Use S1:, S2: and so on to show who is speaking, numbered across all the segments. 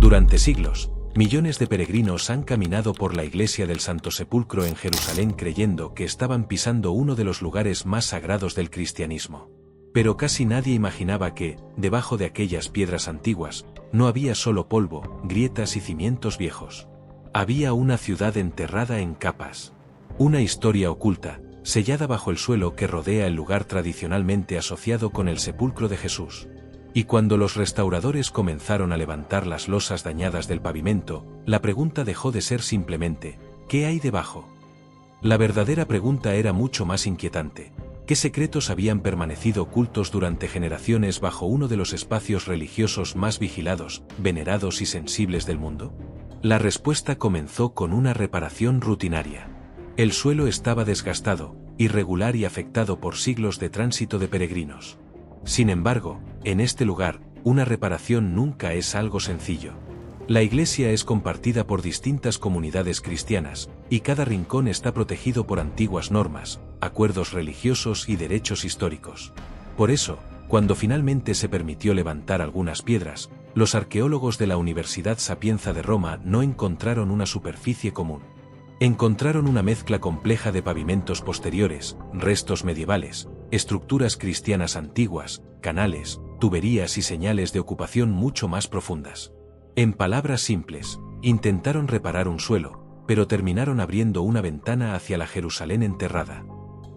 S1: Durante siglos, millones de peregrinos han caminado por la iglesia del Santo Sepulcro en Jerusalén creyendo que estaban pisando uno de los lugares más sagrados del cristianismo. Pero casi nadie imaginaba que, debajo de aquellas piedras antiguas, no había solo polvo, grietas y cimientos viejos. Había una ciudad enterrada en capas. Una historia oculta, sellada bajo el suelo que rodea el lugar tradicionalmente asociado con el sepulcro de Jesús. Y cuando los restauradores comenzaron a levantar las losas dañadas del pavimento, la pregunta dejó de ser simplemente, ¿qué hay debajo? La verdadera pregunta era mucho más inquietante. ¿Qué secretos habían permanecido ocultos durante generaciones bajo uno de los espacios religiosos más vigilados, venerados y sensibles del mundo? La respuesta comenzó con una reparación rutinaria. El suelo estaba desgastado, irregular y afectado por siglos de tránsito de peregrinos. Sin embargo, en este lugar, una reparación nunca es algo sencillo. La iglesia es compartida por distintas comunidades cristianas, y cada rincón está protegido por antiguas normas, acuerdos religiosos y derechos históricos. Por eso, cuando finalmente se permitió levantar algunas piedras, los arqueólogos de la Universidad Sapienza de Roma no encontraron una superficie común. Encontraron una mezcla compleja de pavimentos posteriores, restos medievales, estructuras cristianas antiguas, canales, tuberías y señales de ocupación mucho más profundas. En palabras simples, intentaron reparar un suelo, pero terminaron abriendo una ventana hacia la Jerusalén enterrada.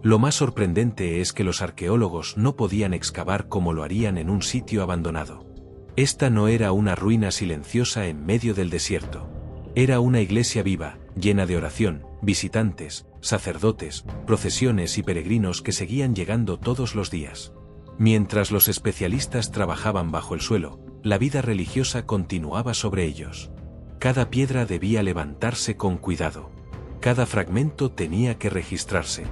S1: Lo más sorprendente es que los arqueólogos no podían excavar como lo harían en un sitio abandonado. Esta no era una ruina silenciosa en medio del desierto. Era una iglesia viva, llena de oración, visitantes, sacerdotes, procesiones y peregrinos que seguían llegando todos los días. Mientras los especialistas trabajaban bajo el suelo, la vida religiosa continuaba sobre ellos. Cada piedra debía levantarse con cuidado. Cada fragmento tenía que registrarse.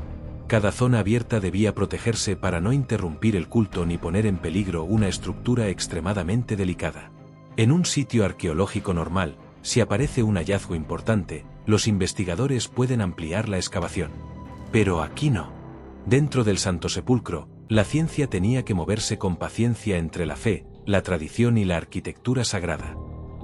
S1: Cada zona abierta debía protegerse para no interrumpir el culto ni poner en peligro una estructura extremadamente delicada. En un sitio arqueológico normal, si aparece un hallazgo importante, los investigadores pueden ampliar la excavación. Pero aquí no. Dentro del Santo Sepulcro, la ciencia tenía que moverse con paciencia entre la fe, la tradición y la arquitectura sagrada.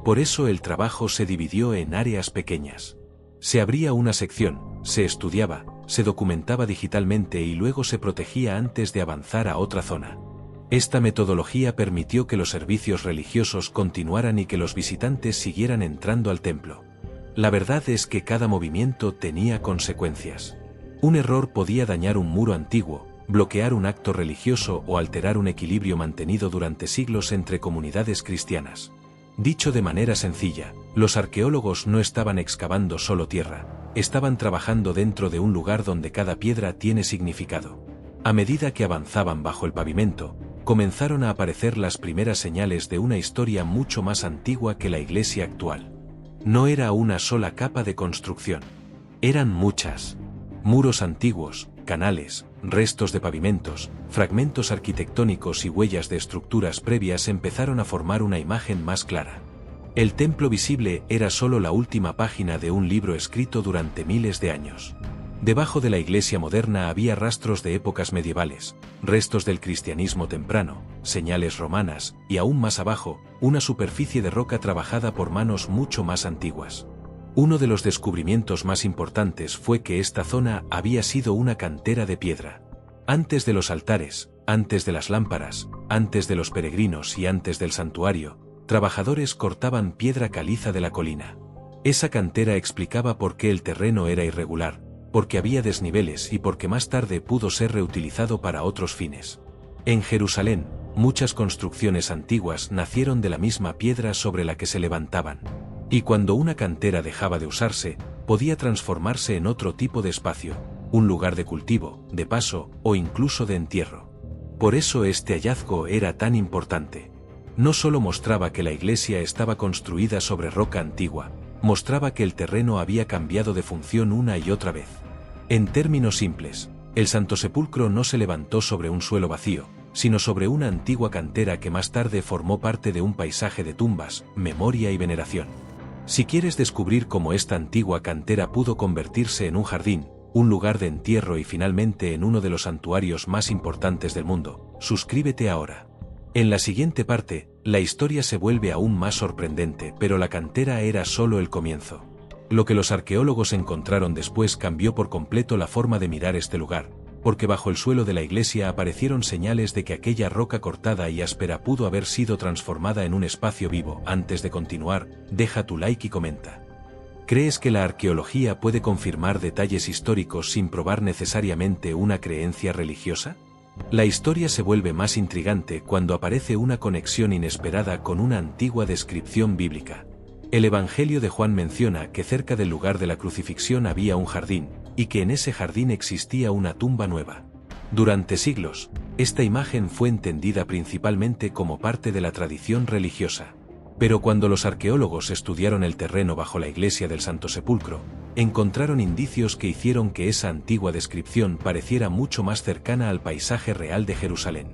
S1: Por eso el trabajo se dividió en áreas pequeñas. Se abría una sección, se estudiaba, se documentaba digitalmente y luego se protegía antes de avanzar a otra zona. Esta metodología permitió que los servicios religiosos continuaran y que los visitantes siguieran entrando al templo. La verdad es que cada movimiento tenía consecuencias. Un error podía dañar un muro antiguo, bloquear un acto religioso o alterar un equilibrio mantenido durante siglos entre comunidades cristianas. Dicho de manera sencilla, los arqueólogos no estaban excavando solo tierra, estaban trabajando dentro de un lugar donde cada piedra tiene significado. A medida que avanzaban bajo el pavimento, comenzaron a aparecer las primeras señales de una historia mucho más antigua que la iglesia actual. No era una sola capa de construcción. Eran muchas. Muros antiguos, canales, restos de pavimentos, fragmentos arquitectónicos y huellas de estructuras previas empezaron a formar una imagen más clara. El templo visible era solo la última página de un libro escrito durante miles de años. Debajo de la iglesia moderna había rastros de épocas medievales, restos del cristianismo temprano, señales romanas, y aún más abajo, una superficie de roca trabajada por manos mucho más antiguas. Uno de los descubrimientos más importantes fue que esta zona había sido una cantera de piedra. Antes de los altares, antes de las lámparas, antes de los peregrinos y antes del santuario, trabajadores cortaban piedra caliza de la colina. Esa cantera explicaba por qué el terreno era irregular, porque había desniveles y porque más tarde pudo ser reutilizado para otros fines. En Jerusalén, muchas construcciones antiguas nacieron de la misma piedra sobre la que se levantaban. Y cuando una cantera dejaba de usarse, podía transformarse en otro tipo de espacio, un lugar de cultivo, de paso o incluso de entierro. Por eso este hallazgo era tan importante. No solo mostraba que la iglesia estaba construida sobre roca antigua, mostraba que el terreno había cambiado de función una y otra vez. En términos simples, el Santo Sepulcro no se levantó sobre un suelo vacío, sino sobre una antigua cantera que más tarde formó parte de un paisaje de tumbas, memoria y veneración. Si quieres descubrir cómo esta antigua cantera pudo convertirse en un jardín, un lugar de entierro y finalmente en uno de los santuarios más importantes del mundo, suscríbete ahora. En la siguiente parte, La historia se vuelve aún más sorprendente, pero la cantera era solo el comienzo. Lo que los arqueólogos encontraron después cambió por completo la forma de mirar este lugar, porque bajo el suelo de la iglesia aparecieron señales de que aquella roca cortada y áspera pudo haber sido transformada en un espacio vivo. Antes de continuar, deja tu like y comenta. ¿Crees que la arqueología puede confirmar detalles históricos sin probar necesariamente una creencia religiosa? La historia se vuelve más intrigante cuando aparece una conexión inesperada con una antigua descripción bíblica. El Evangelio de Juan menciona que cerca del lugar de la crucifixión había un jardín, y que en ese jardín existía una tumba nueva. Durante siglos, esta imagen fue entendida principalmente como parte de la tradición religiosa. Pero cuando los arqueólogos estudiaron el terreno bajo la iglesia del Santo Sepulcro, encontraron indicios que hicieron que esa antigua descripción pareciera mucho más cercana al paisaje real de Jerusalén.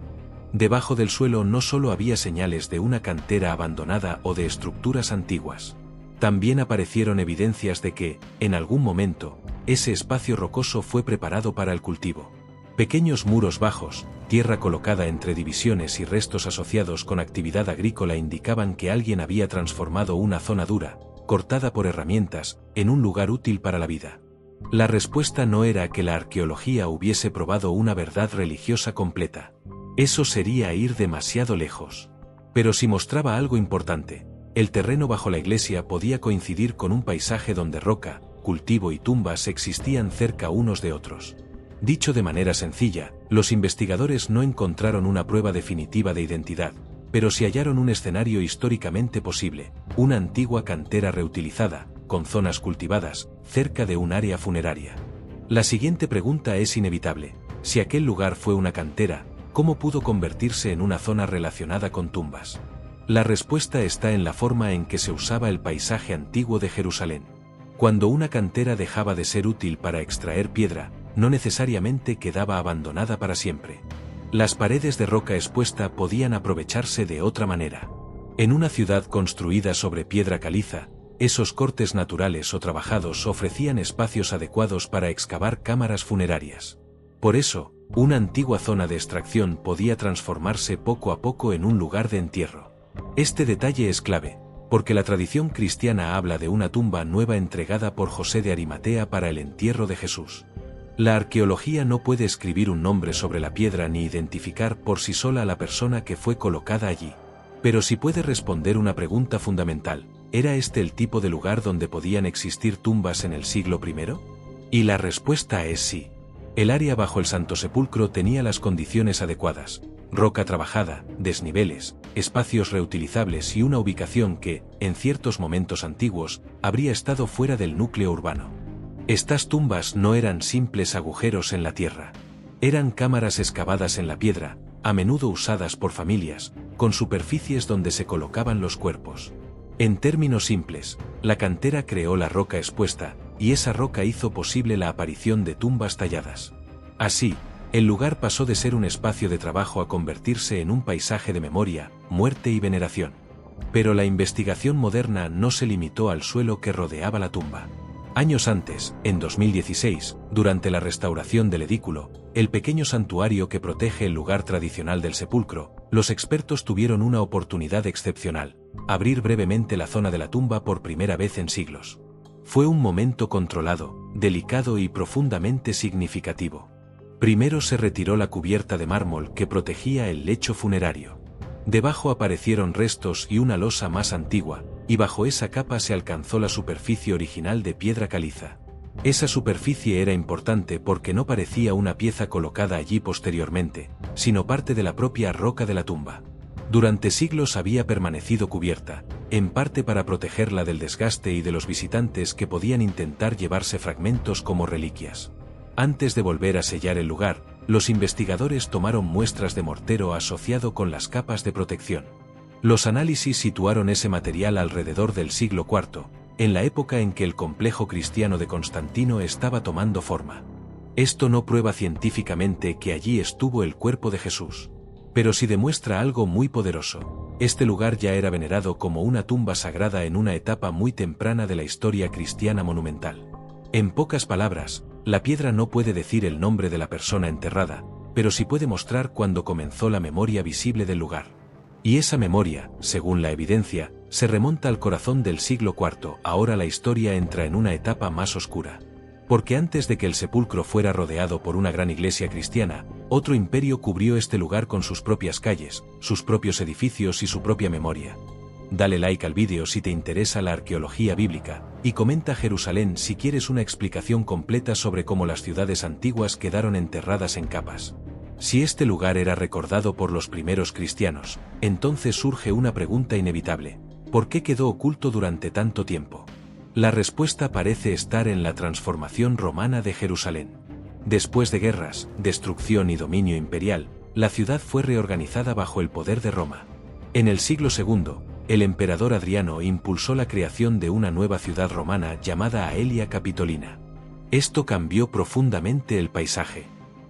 S1: Debajo del suelo no solo había señales de una cantera abandonada o de estructuras antiguas. También aparecieron evidencias de que, en algún momento, ese espacio rocoso fue preparado para el cultivo. Pequeños muros bajos, tierra colocada entre divisiones y restos asociados con actividad agrícola indicaban que alguien había transformado una zona dura, cortada por herramientas, en un lugar útil para la vida. La respuesta no era que la arqueología hubiese probado una verdad religiosa completa. Eso sería ir demasiado lejos. Pero si mostraba algo importante, el terreno bajo la iglesia podía coincidir con un paisaje donde roca, cultivo y tumbas existían cerca unos de otros. Dicho de manera sencilla, los investigadores no encontraron una prueba definitiva de identidad, pero sí hallaron un escenario históricamente posible, una antigua cantera reutilizada, con zonas cultivadas, cerca de un área funeraria. La siguiente pregunta es inevitable: si aquel lugar fue una cantera, ¿cómo pudo convertirse en una zona relacionada con tumbas? La respuesta está en la forma en que se usaba el paisaje antiguo de Jerusalén. Cuando una cantera dejaba de ser útil para extraer piedra, no necesariamente quedaba abandonada para siempre. Las paredes de roca expuesta podían aprovecharse de otra manera. En una ciudad construida sobre piedra caliza, esos cortes naturales o trabajados ofrecían espacios adecuados para excavar cámaras funerarias. Por eso, una antigua zona de extracción podía transformarse poco a poco en un lugar de entierro. Este detalle es clave, porque la tradición cristiana habla de una tumba nueva entregada por José de Arimatea para el entierro de Jesús. La arqueología no puede escribir un nombre sobre la piedra ni identificar por sí sola a la persona que fue colocada allí. Pero sí puede responder una pregunta fundamental: ¿era este el tipo de lugar donde podían existir tumbas en el siglo I? Y la respuesta es sí. El área bajo el Santo Sepulcro tenía las condiciones adecuadas: roca trabajada, desniveles, espacios reutilizables y una ubicación que, en ciertos momentos antiguos, habría estado fuera del núcleo urbano. Estas tumbas no eran simples agujeros en la tierra. Eran cámaras excavadas en la piedra, a menudo usadas por familias, con superficies donde se colocaban los cuerpos. En términos simples, la cantera creó la roca expuesta, y esa roca hizo posible la aparición de tumbas talladas. Así, el lugar pasó de ser un espacio de trabajo a convertirse en un paisaje de memoria, muerte y veneración. Pero la investigación moderna no se limitó al suelo que rodeaba la tumba. Años antes, en 2016, durante la restauración del edículo, el pequeño santuario que protege el lugar tradicional del sepulcro, los expertos tuvieron una oportunidad excepcional: abrir brevemente la zona de la tumba por primera vez en siglos. Fue un momento controlado, delicado y profundamente significativo. Primero se retiró la cubierta de mármol que protegía el lecho funerario. Debajo aparecieron restos y una losa más antigua, y bajo esa capa se alcanzó la superficie original de piedra caliza. Esa superficie era importante porque no parecía una pieza colocada allí posteriormente, sino parte de la propia roca de la tumba. Durante siglos había permanecido cubierta, en parte para protegerla del desgaste y de los visitantes que podían intentar llevarse fragmentos como reliquias. Antes de volver a sellar el lugar, los investigadores tomaron muestras de mortero asociado con las capas de protección. Los análisis situaron ese material alrededor del siglo IV, en la época en que el complejo cristiano de Constantino estaba tomando forma. Esto no prueba científicamente que allí estuvo el cuerpo de Jesús, pero sí demuestra algo muy poderoso: este lugar ya era venerado como una tumba sagrada en una etapa muy temprana de la historia cristiana monumental. En pocas palabras, la piedra no puede decir el nombre de la persona enterrada, pero sí puede mostrar cuándo comenzó la memoria visible del lugar. Y esa memoria, según la evidencia, se remonta al corazón del siglo IV. Ahora la historia entra en una etapa más oscura. Porque antes de que el sepulcro fuera rodeado por una gran iglesia cristiana, otro imperio cubrió este lugar con sus propias calles, sus propios edificios y su propia memoria. Dale like al vídeo si te interesa la arqueología bíblica, y comenta Jerusalén si quieres una explicación completa sobre cómo las ciudades antiguas quedaron enterradas en capas. Si este lugar era recordado por los primeros cristianos, entonces surge una pregunta inevitable: ¿por qué quedó oculto durante tanto tiempo? La respuesta parece estar en la transformación romana de Jerusalén. Después de guerras, destrucción y dominio imperial, la ciudad fue reorganizada bajo el poder de Roma. En el siglo II, el emperador Adriano impulsó la creación de una nueva ciudad romana llamada Aelia Capitolina. Esto cambió profundamente el paisaje.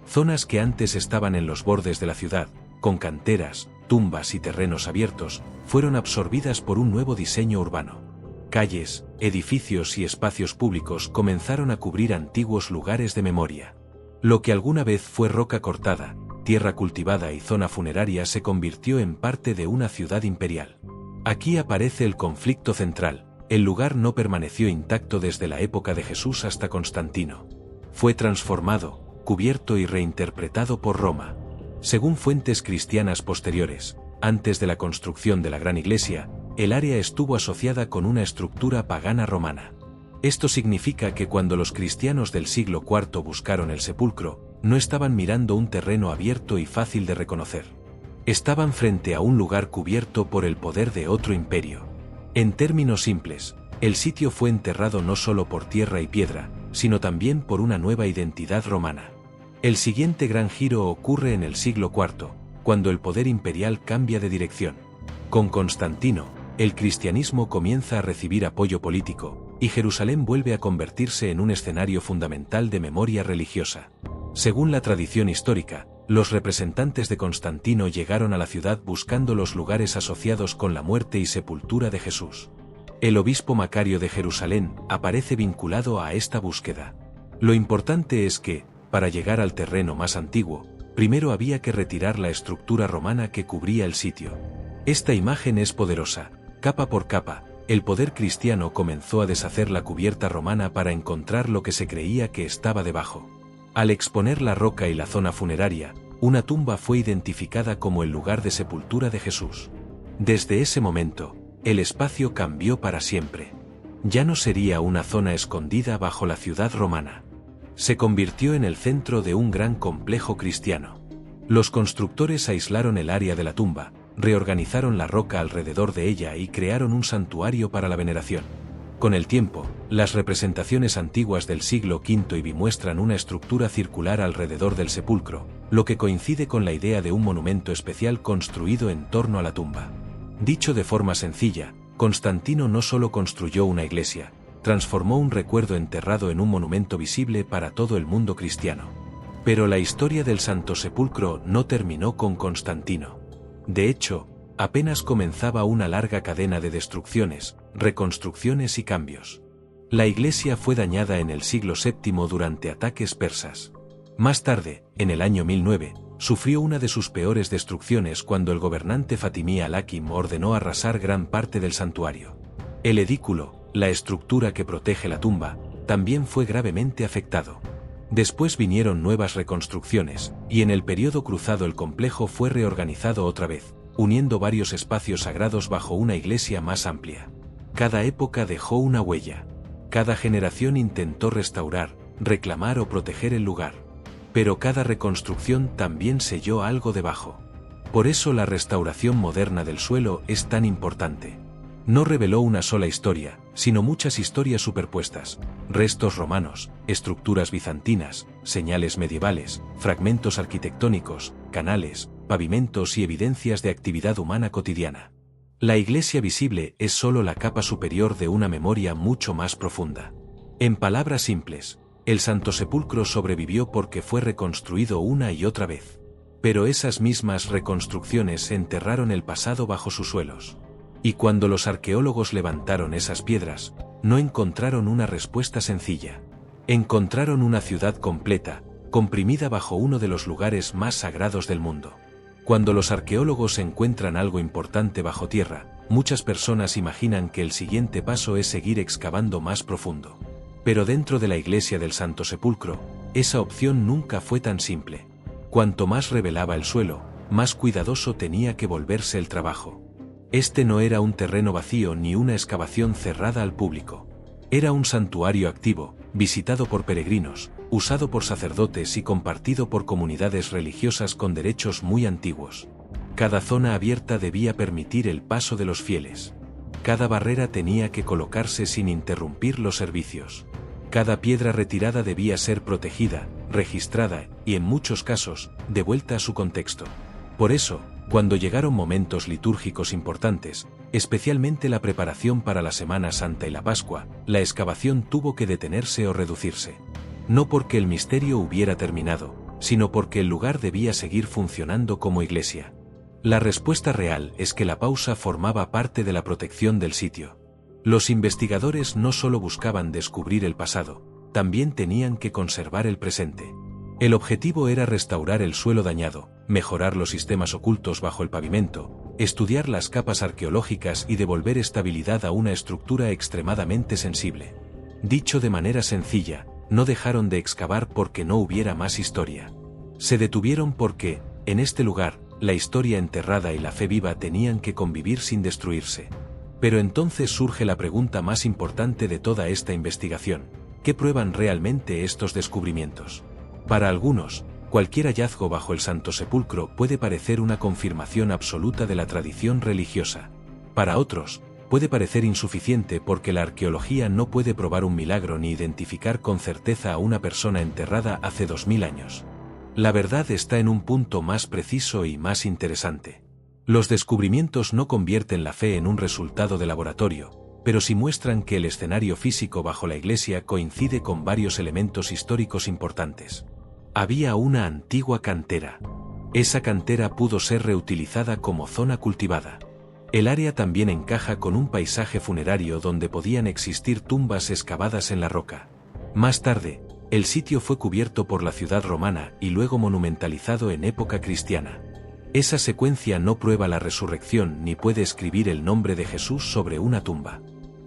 S1: Zonas que antes estaban en los bordes de la ciudad, con canteras, tumbas y terrenos abiertos, fueron absorbidas por un nuevo diseño urbano. Calles, edificios y espacios públicos comenzaron a cubrir antiguos lugares de memoria. Lo que alguna vez fue roca cortada, tierra cultivada y zona funeraria se convirtió en parte de una ciudad imperial. Aquí aparece el conflicto central. El lugar no permaneció intacto desde la época de Jesús hasta Constantino. Fue transformado, cubierto y reinterpretado por Roma. Según fuentes cristianas posteriores, antes de la construcción de la Gran Iglesia, el área estuvo asociada con una estructura pagana romana. Esto significa que cuando los cristianos del siglo IV buscaron el sepulcro, no estaban mirando un terreno abierto y fácil de reconocer. Estaban frente a un lugar cubierto por el poder de otro imperio. En términos simples, el sitio fue enterrado no solo por tierra y piedra, sino también por una nueva identidad romana. El siguiente gran giro ocurre en el siglo IV, cuando el poder imperial cambia de dirección. Con Constantino, el cristianismo comienza a recibir apoyo político, y Jerusalén vuelve a convertirse en un escenario fundamental de memoria religiosa. Según la tradición histórica, los representantes de Constantino llegaron a la ciudad buscando los lugares asociados con la muerte y sepultura de Jesús. El obispo Macario de Jerusalén aparece vinculado a esta búsqueda. Lo importante es que, para llegar al terreno más antiguo, primero había que retirar la estructura romana que cubría el sitio. Esta imagen es poderosa. Capa por capa, el poder cristiano comenzó a deshacer la cubierta romana para encontrar lo que se creía que estaba debajo. Al exponer la roca y la zona funeraria, una tumba fue identificada como el lugar de sepultura de Jesús. Desde ese momento, el espacio cambió para siempre. Ya no sería una zona escondida bajo la ciudad romana. Se convirtió en el centro de un gran complejo cristiano. Los constructores aislaron el área de la tumba, reorganizaron la roca alrededor de ella y crearon un santuario para la veneración. Con el tiempo, las representaciones antiguas del siglo V muestran una estructura circular alrededor del sepulcro, lo que coincide con la idea de un monumento especial construido en torno a la tumba. Dicho de forma sencilla, Constantino no solo construyó una iglesia, transformó un recuerdo enterrado en un monumento visible para todo el mundo cristiano. Pero la historia del Santo Sepulcro no terminó con Constantino. De hecho, apenas comenzaba una larga cadena de destrucciones, reconstrucciones y cambios. La iglesia fue dañada en el siglo VII durante ataques persas. Más tarde, en el año 1009, sufrió una de sus peores destrucciones cuando el gobernante fatimí al-Hakim ordenó arrasar gran parte del santuario. El edículo, la estructura que protege la tumba, también fue gravemente afectado. Después vinieron nuevas reconstrucciones, y en el período cruzado el complejo fue reorganizado otra vez, uniendo varios espacios sagrados bajo una iglesia más amplia. Cada época dejó una huella. Cada generación intentó restaurar, reclamar o proteger el lugar. Pero cada reconstrucción también selló algo debajo. Por eso la restauración moderna del suelo es tan importante. No reveló una sola historia, sino muchas historias superpuestas: restos romanos, estructuras bizantinas, señales medievales, fragmentos arquitectónicos, canales, pavimentos y evidencias de actividad humana cotidiana. La iglesia visible es solo la capa superior de una memoria mucho más profunda. En palabras simples, el Santo Sepulcro sobrevivió porque fue reconstruido una y otra vez. Pero esas mismas reconstrucciones enterraron el pasado bajo sus suelos. Y cuando los arqueólogos levantaron esas piedras, no encontraron una respuesta sencilla. Encontraron una ciudad completa, comprimida bajo uno de los lugares más sagrados del mundo. Cuando los arqueólogos encuentran algo importante bajo tierra, muchas personas imaginan que el siguiente paso es seguir excavando más profundo. Pero dentro de la iglesia del Santo Sepulcro, esa opción nunca fue tan simple. Cuanto más revelaba el suelo, más cuidadoso tenía que volverse el trabajo. Este no era un terreno vacío ni una excavación cerrada al público. Era un santuario activo, visitado por peregrinos, usado por sacerdotes y compartido por comunidades religiosas con derechos muy antiguos. Cada zona abierta debía permitir el paso de los fieles. Cada barrera tenía que colocarse sin interrumpir los servicios. Cada piedra retirada debía ser protegida, registrada y, en muchos casos, devuelta a su contexto. Por eso, cuando llegaron momentos litúrgicos importantes, especialmente la preparación para la Semana Santa y la Pascua, la excavación tuvo que detenerse o reducirse. No porque el misterio hubiera terminado, sino porque el lugar debía seguir funcionando como iglesia. La respuesta real es que la pausa formaba parte de la protección del sitio. Los investigadores no solo buscaban descubrir el pasado, también tenían que conservar el presente. El objetivo era restaurar el suelo dañado, mejorar los sistemas ocultos bajo el pavimento, estudiar las capas arqueológicas y devolver estabilidad a una estructura extremadamente sensible. Dicho de manera sencilla, no dejaron de excavar porque no hubiera más historia. Se detuvieron porque, en este lugar, la historia enterrada y la fe viva tenían que convivir sin destruirse. Pero entonces surge la pregunta más importante de toda esta investigación: ¿qué prueban realmente estos descubrimientos? Para algunos, cualquier hallazgo bajo el Santo Sepulcro puede parecer una confirmación absoluta de la tradición religiosa. Para otros, puede parecer insuficiente porque la arqueología no puede probar un milagro ni identificar con certeza a una persona enterrada hace 2000 años. La verdad está en un punto más preciso y más interesante. Los descubrimientos no convierten la fe en un resultado de laboratorio, pero sí muestran que el escenario físico bajo la iglesia coincide con varios elementos históricos importantes. Había una antigua cantera. Esa cantera pudo ser reutilizada como zona cultivada. El área también encaja con un paisaje funerario donde podían existir tumbas excavadas en la roca. Más tarde, el sitio fue cubierto por la ciudad romana y luego monumentalizado en época cristiana. Esa secuencia no prueba la resurrección ni puede escribir el nombre de Jesús sobre una tumba.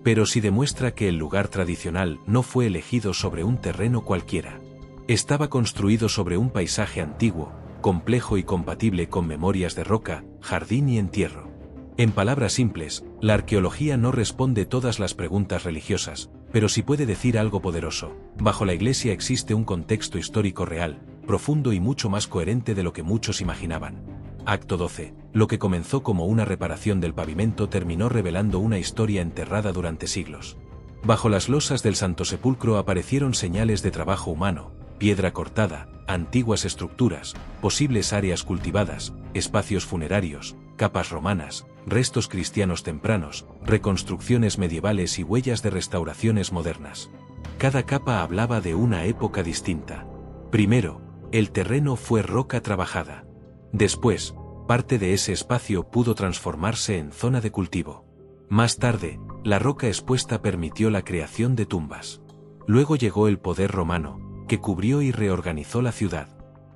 S1: Pero sí demuestra que el lugar tradicional no fue elegido sobre un terreno cualquiera. Estaba construido sobre un paisaje antiguo, complejo y compatible con memorias de roca, jardín y entierro. En palabras simples, la arqueología no responde todas las preguntas religiosas, pero sí puede decir algo poderoso. Bajo la iglesia existe un contexto histórico real, profundo y mucho más coherente de lo que muchos imaginaban. Acto 12. Lo que comenzó como una reparación del pavimento terminó revelando una historia enterrada durante siglos. Bajo las losas del Santo Sepulcro aparecieron señales de trabajo humano: piedra cortada, antiguas estructuras, posibles áreas cultivadas, espacios funerarios, capas romanas, restos cristianos tempranos, reconstrucciones medievales y huellas de restauraciones modernas. Cada capa hablaba de una época distinta. Primero, el terreno fue roca trabajada. Después, parte de ese espacio pudo transformarse en zona de cultivo. Más tarde, la roca expuesta permitió la creación de tumbas. Luego llegó el poder romano, que cubrió y reorganizó la ciudad.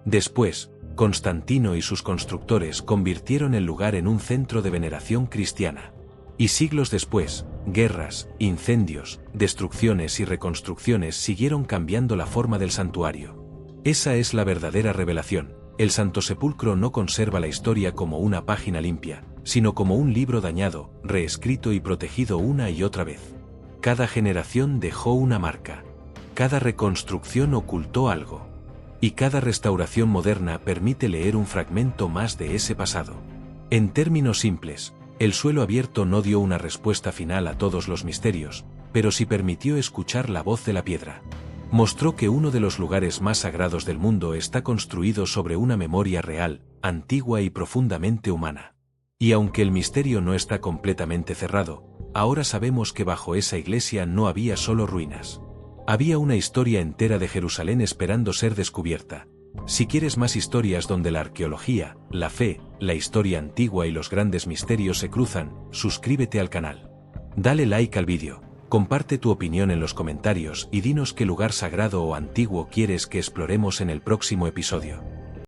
S1: Después, Constantino y sus constructores convirtieron el lugar en un centro de veneración cristiana. Y siglos después, guerras, incendios, destrucciones y reconstrucciones siguieron cambiando la forma del santuario. Esa es la verdadera revelación. El Santo Sepulcro no conserva la historia como una página limpia, sino como un libro dañado, reescrito y protegido una y otra vez. Cada generación dejó una marca. Cada reconstrucción ocultó algo. Y cada restauración moderna permite leer un fragmento más de ese pasado. En términos simples, el suelo abierto no dio una respuesta final a todos los misterios, pero sí permitió escuchar la voz de la piedra. Mostró que uno de los lugares más sagrados del mundo está construido sobre una memoria real, antigua y profundamente humana. Y aunque el misterio no está completamente cerrado, ahora sabemos que bajo esa iglesia no había solo ruinas. Había una historia entera de Jerusalén esperando ser descubierta. Si quieres más historias donde la arqueología, la fe, la historia antigua y los grandes misterios se cruzan, suscríbete al canal. Dale like al vídeo. Comparte tu opinión en los comentarios y dinos qué lugar sagrado o antiguo quieres que exploremos en el próximo episodio.